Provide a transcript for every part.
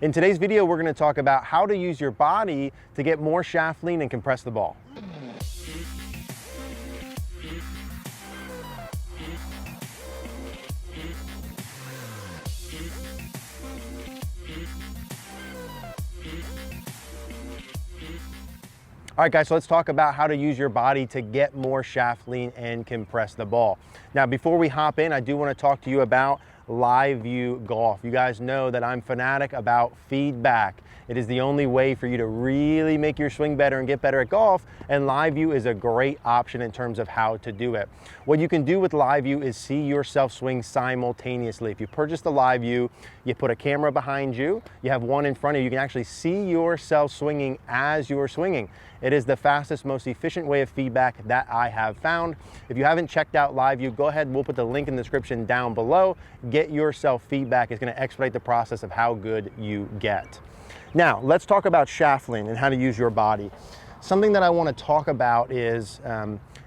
In today's video, we're going to talk about how to use your body to get more shaft lean and compress the ball. All right, guys, so let's talk about how to use your body to get more shaft lean and compress the ball. Now, before we hop in, I do want to talk to you about live view golf. You guys know that I'm fanatic about feedback. It is the only way for you to really make your swing better and get better at golf, and live view is a great option in terms of how to do it. What you can do with live view is see yourself swing simultaneously. If you purchase the live view, you put a camera behind you, you have one in front of you, you can actually see yourself swinging as you're swinging. It is the fastest, most efficient way of feedback that I have found. If you haven't checked out live view, go ahead, we'll put the link in the description down below. Get yourself feedback. It's going to expedite the process of how good you get. Now, let's talk about shaft lean and how to use your body. Something that I want to talk about is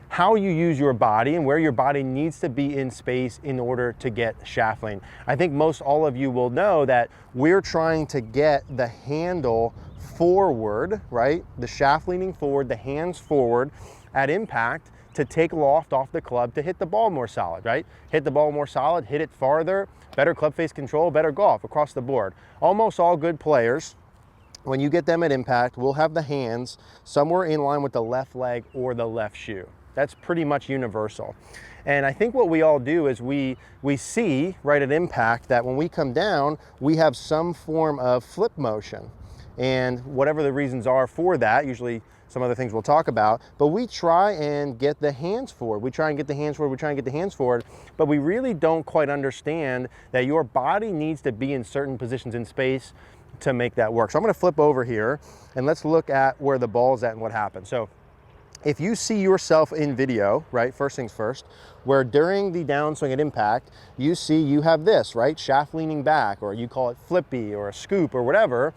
how you use your body and where your body needs to be in space in order to get shaft lean. I think most all of you will know that we're trying to get the handle forward, right? The shaft leaning forward, the hands forward at impact to take loft off the club to hit the ball more solid, right? Hit the ball more solid, hit it farther, better club face control, better golf across the board. Almost all good players, when you get them at impact, will have the hands somewhere in line with the left leg or the left shoe. That's pretty much universal. And I think what we all do is we see right at impact that when we come down, we have some form of flip motion. And whatever the reasons are for that, usually some other things we'll talk about, but we try and get the hands forward. We try and get the hands forward, we try and get the hands forward, but we really don't quite understand that your body needs to be in certain positions in space to make that work. So I'm gonna flip over here and let's look at where the ball's at and what happens. So if you see yourself in video, right, first things first, where during the downswing at impact, you see you have this, right, shaft leaning back, or you call it flippy or a scoop or whatever.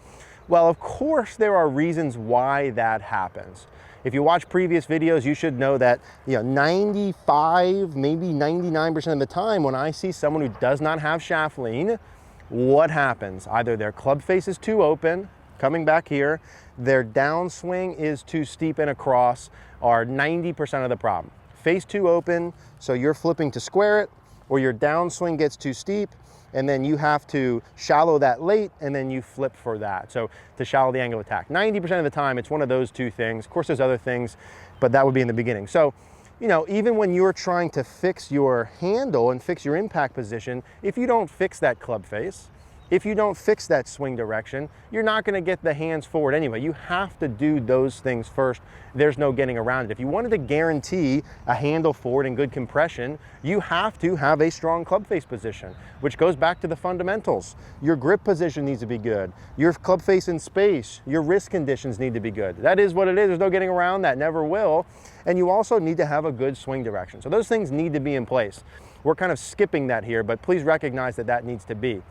Well, of course, there are reasons why that happens. If you watch previous videos, you should know that 95, maybe 99% of the time when I see someone who does not have shaft lean, what happens? Either their club face is too open, coming back here, their downswing is too steep and across, are 90% of the problem. Face too open, so you're flipping to square it, or your downswing gets too steep, and then you have to shallow that late, and then you flip for that. So to shallow the angle of attack. 90% of the time, it's one of those two things. Of course, there's other things, but that would be in the beginning. So, even when you're trying to fix your handle and fix your impact position, if you don't fix that club face, if you don't fix that swing direction, you're not going to get the hands forward anyway. You have to do those things first. There's no getting around it. If you wanted to guarantee a handle forward and good compression, you have to have a strong club face position, which goes back to the fundamentals. Your grip position needs to be good. Your club face in space, your wrist conditions need to be good. That is what it is. There's no getting around that, never will. And you also need to have a good swing direction. So those things need to be in place. We're kind of skipping that here, but please recognize that that needs to be.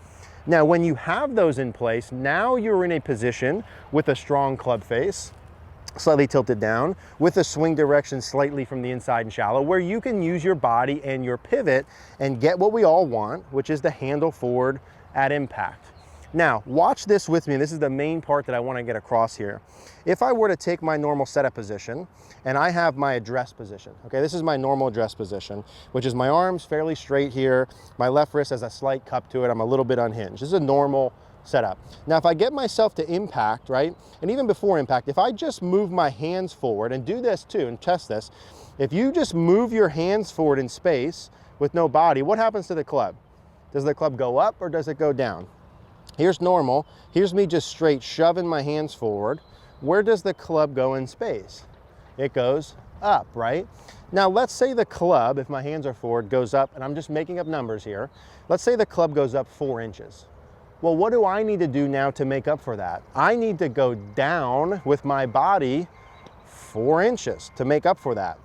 Now, when you have those in place, now you're in a position with a strong club face, slightly tilted down, with a swing direction slightly from the inside and shallow, where you can use your body and your pivot and get what we all want, which is the handle forward at impact. Now, watch this with me. This is the main part that I want to get across here. If I were to take my normal setup position and I have my address position, okay, this is my normal address position, which is my arms fairly straight here. My left wrist has a slight cup to it. I'm a little bit unhinged. This is a normal setup. Now, if I get myself to impact, right, and even before impact, if I just move my hands forward and do this too and test this, if you just move your hands forward in space with no body, what happens to the club? Does the club go up or does it go down? Here's normal. Here's me just straight shoving my hands forward. Where does the club go in space? It goes up, right? Now, let's say the club, if my hands are forward, goes up, and I'm just making up numbers here. Let's say the club goes up 4 inches. Well, what do I need to do now to make up for that? I need to go down with my body 4 inches to make up for that.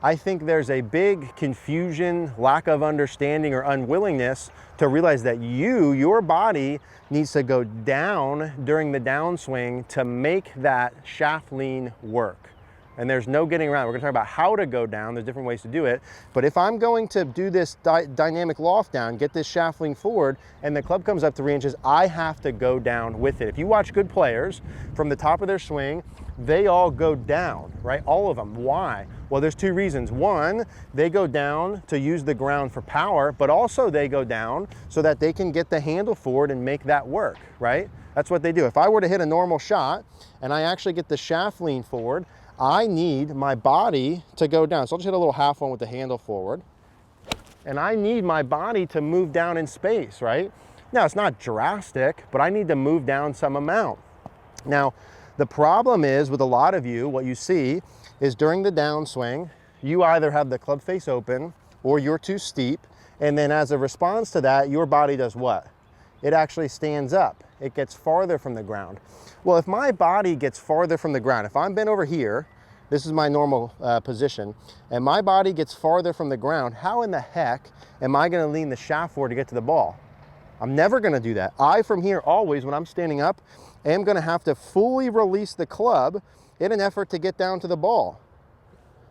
I think there's a big confusion, lack of understanding, or unwillingness to realize that your body needs to go down during the downswing to make that shaft lean work. and there's no getting around. We're gonna talk about how to go down. There's different ways to do it. But if I'm going to do this dynamic loft down, get this shaft lean forward, and the club comes up 3 inches, I have to go down with it. If you watch good players from the top of their swing, they all go down, right? All of them. Why? Well, there's 2 reasons. One, they go down to use the ground for power, but also they go down so that they can get the handle forward and make that work, right? That's what they do. If I were to hit a normal shot and I actually get the shaft lean forward, I need my body to go down. So I'll just hit a little half one with the handle forward. And I need my body to move down in space, right? Now, it's not drastic, but I need to move down some amount. Now, the problem is with a lot of you, what you see is during the downswing, you either have the club face open or you're too steep. And then as a response to that, your body does what? It actually stands up. It gets farther from the ground. Well, if my body gets farther from the ground, if I'm bent over here, this is my normal position, and my body gets farther from the ground, how in the heck am I gonna lean the shaft forward to get to the ball? I'm never gonna do that. I, from here, always, when I'm standing up, am gonna have to fully release the club in an effort to get down to the ball.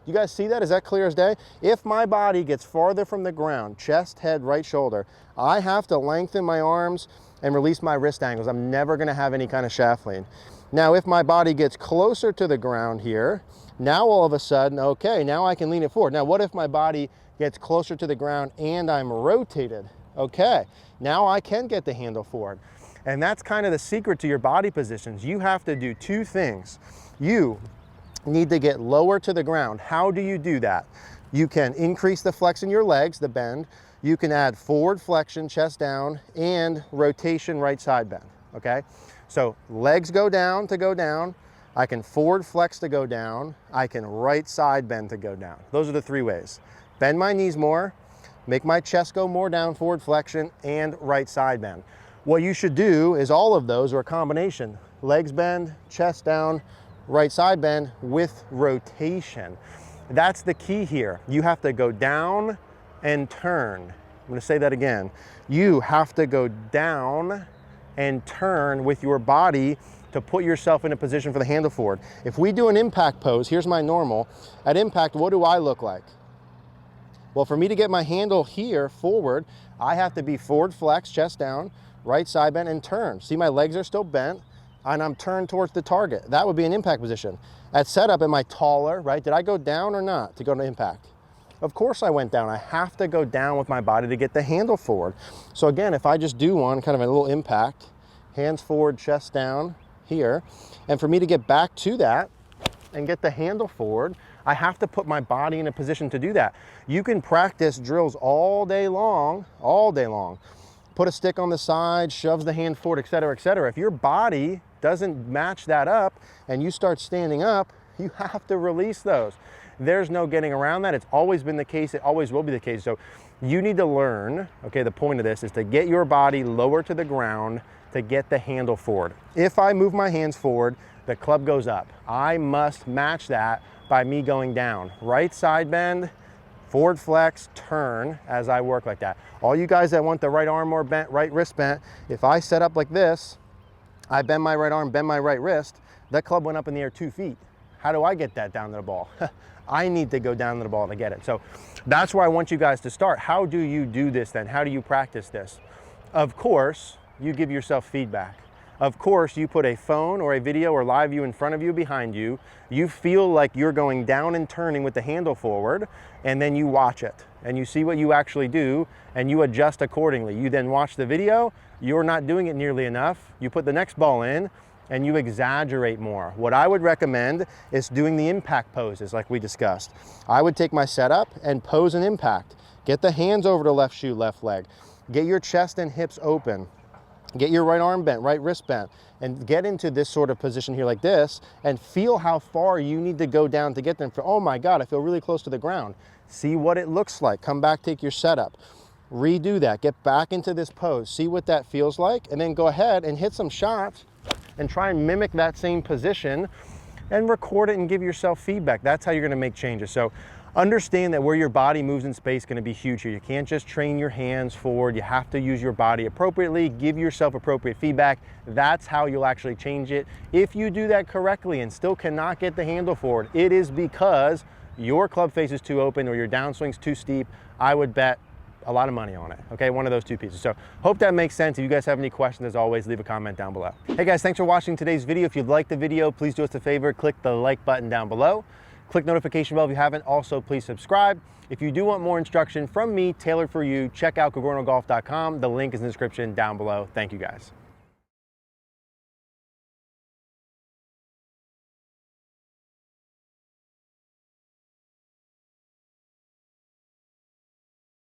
You guys see that? Is that clear as day? If my body gets farther from the ground, chest, head, right shoulder, I have to lengthen my arms and release my wrist angles. I'm never gonna have any kind of shaft lean. Now, if my body gets closer to the ground here, now all of a sudden, okay, now I can lean it forward. Now, what if my body gets closer to the ground and I'm rotated? Okay, now I can get the handle forward. And that's kind of the secret to your body positions. You have to do 2 things. You need to get lower to the ground. How do you do that? You can increase the flex in your legs, the bend. You can add forward flexion, chest down, and rotation, right side bend, okay? So legs go down to go down. I can forward flex to go down. I can right side bend to go down. Those are the 3 ways. Bend my knees more, make my chest go more down, forward flexion, and right side bend. What you should do is all of those, or a combination. Legs bend, chest down, right side bend with rotation. That's the key here. You have to go down and turn. I'm gonna say that again. You have to go down and turn with your body to put yourself in a position for the handle forward. If we do an impact pose, here's my normal. At impact, what do I look like? Well, for me to get my handle here forward, I have to be forward flex, chest down, right side bend, and turn. See, my legs are still bent, and I'm turned towards the target. That would be an impact position. At setup, am I taller, right? Did I go down or not to go to impact? Of course I went down. I have to go down with my body to get the handle forward. So again, if I just do one, kind of a little impact, hands forward, chest down here, and for me to get back to that and get the handle forward, I have to put my body in a position to do that. You can practice drills all day long, all day long. Put a stick on the side, shoves the hand forward, et cetera, et cetera. If your body doesn't match that up and you start standing up, you have to release those. There's no getting around that. It's always been the case. It always will be the case. So you need to learn, okay, the point of this is to get your body lower to the ground to get the handle forward. If I move my hands forward, the club goes up. I must match that by me going down. Right side bend, forward flex, turn as I work like that. All you guys that want the right arm more bent, right wrist bent, if I set up like this, I bend my right arm, bend my right wrist, that club went up in the air 2 feet. How do I get that down to the ball? I need to go down to the ball to get it. So that's where I want you guys to start. How do you do this then? How do you practice this? Of course, you give yourself feedback. Of course, you put a phone or a video or live view in front of you, behind you. You feel like you're going down and turning with the handle forward, and then you watch it and you see what you actually do and you adjust accordingly. You then watch the video, you're not doing it nearly enough. You put the next ball in and you exaggerate more. What I would recommend is doing the impact poses like we discussed. I would take my setup and pose an impact. Get the hands over the left shoe, left leg. Get your chest and hips open. Get your right arm bent, right wrist bent, and get into this sort of position here like this and feel how far you need to go down to get them. Oh my God, I feel really close to the ground. See what it looks like. Come back, take your setup. Redo that, get back into this pose. See what that feels like, and then go ahead and hit some shots and try and mimic that same position and record it and give yourself feedback. That's how you're gonna make changes. So Understand that where your body moves in space is going to be huge here. You can't just train your hands forward. You have to use your body appropriately, give yourself appropriate feedback. That's how you'll actually change it. If you do that correctly and still cannot get the handle forward, it is because your club face is too open or your downswing's too steep. I would bet a lot of money on it, okay? One of those two pieces. So hope that makes sense. If you guys have any questions, as always, leave a comment down below. Hey guys, thanks for watching today's video. If you liked the video, please do us a favor, click the like button down below. Click notification bell if you haven't. Also, please subscribe. If you do want more instruction from me, tailored for you, check out CogornoGolf.com. The link is in the description down below. Thank you guys.